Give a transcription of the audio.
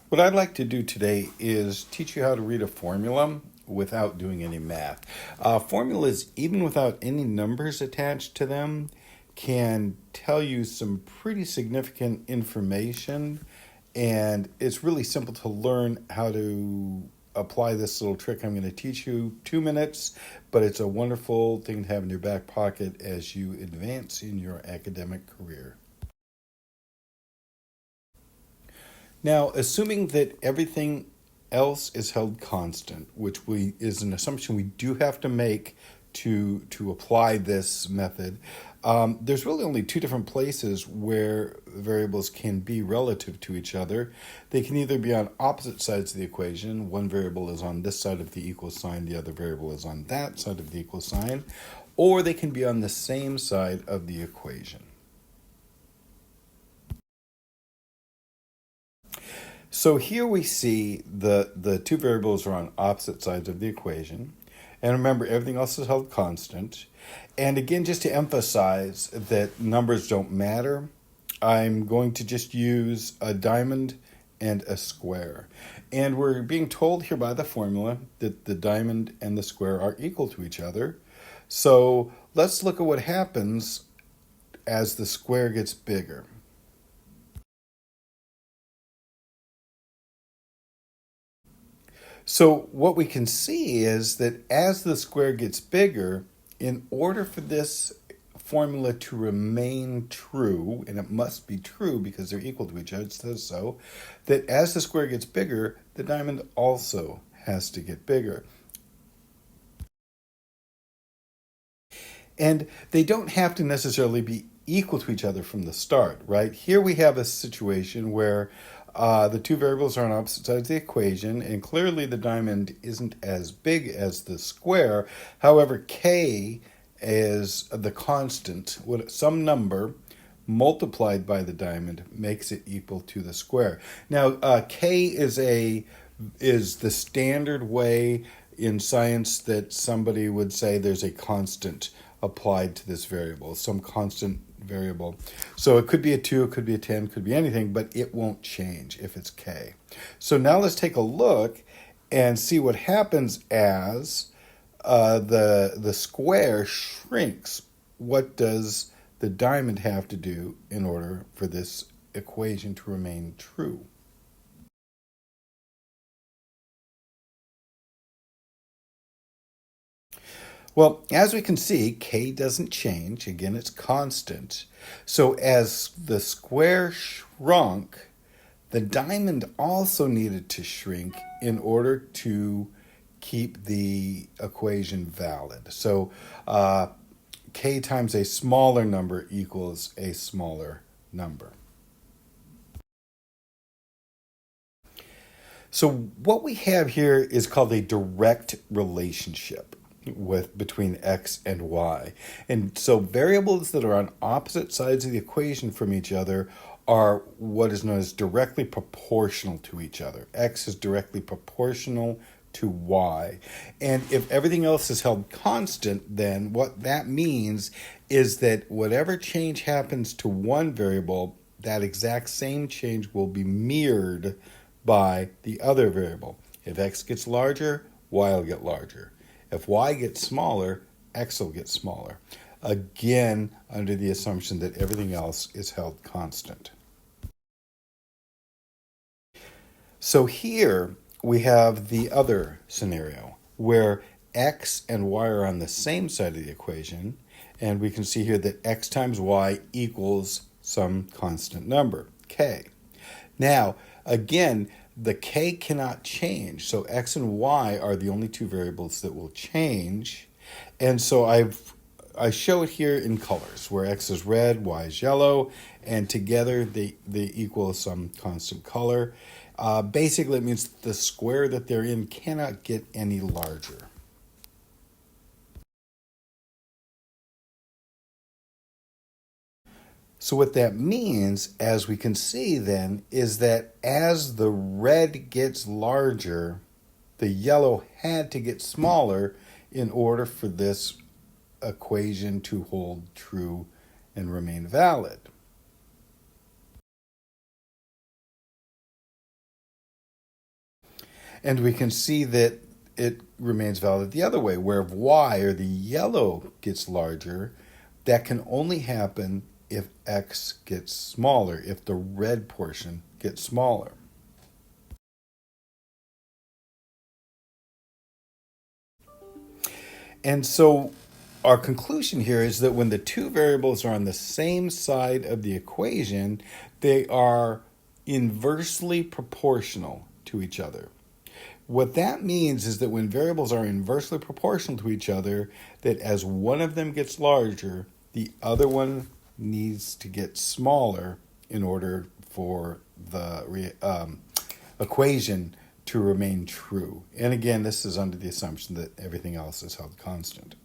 What I'd like to do today is teach you how to read a formula without doing any math. Formulas, even without any numbers attached to them, can tell you some pretty significant information, and it's really simple to learn how to apply this little trick I'm going to teach you. 2 minutes, but it's a wonderful thing to have in your back pocket as you advance in your academic career. Now, assuming that everything else is held constant, which is an assumption we do have to make to apply this method, there's really only two different places where variables can be relative to each other. They can either be on opposite sides of the equation. One variable is on this side of the equal sign, the other variable is on that side of the equal sign, or they can be on the same side of the equation. So here we see the two variables are on opposite sides of the equation. And remember, everything else is held constant. And again, just to emphasize that numbers don't matter, I'm going to just use a diamond and a square. And we're being told here by the formula that the diamond and the square are equal to each other. So let's look at what happens as the square gets bigger. So what we can see is that as the square gets bigger, in order for this formula to remain true, and it must be true because they're equal to each other, it says so, that as the square gets bigger, the diamond also has to get bigger. And they don't have to necessarily be equal to each other from the start, right? Here we have a situation where the two variables are on opposite sides of the equation, and clearly the diamond isn't as big as the square. However, k is the constant. Some number multiplied by the diamond makes it equal to the square. Now, k is the standard way in science that somebody would say there's a constant applied to this variable, some constant variable. So it could be a 2, it could be a 10, it could be anything, but it won't change if it's k. So now let's take a look and see what happens as the square shrinks. What does the diamond have to do in order for this equation to remain true? Well, as we can see, k doesn't change. Again, it's constant. So as the square shrunk, the diamond also needed to shrink in order to keep the equation valid. So k times a smaller number equals a smaller number. So what we have here is called a direct relationship between x and y. And so variables that are on opposite sides of the equation from each other are what is known as directly proportional to each other. X is directly proportional to y. And if everything else is held constant, then what that means is that whatever change happens to one variable, that exact same change will be mirrored by the other variable. If x gets larger, y will get larger. If y gets smaller, x will get smaller. Again, under the assumption that everything else is held constant. So here we have the other scenario where x and y are on the same side of the equation, and we can see here that x times y equals some constant number, k. Now, again, the k cannot change, so x and y are the only two variables that will change, and so I show it here in colors, where x is red, y is yellow, and together they equal some constant color. Basically, it means the square that they're in cannot get any larger. So what that means, as we can see then, is that as the red gets larger, the yellow had to get smaller in order for this equation to hold true and remain valid. And we can see that it remains valid the other way, where if y, or the yellow, gets larger, that can only happen if x gets smaller, if the red portion gets smaller. And so our conclusion here is that when the two variables are on the same side of the equation, they are inversely proportional to each other. What that means is that when variables are inversely proportional to each other, that as one of them gets larger, the other one needs to get smaller in order for the equation to remain true. And again, this is under the assumption that everything else is held constant.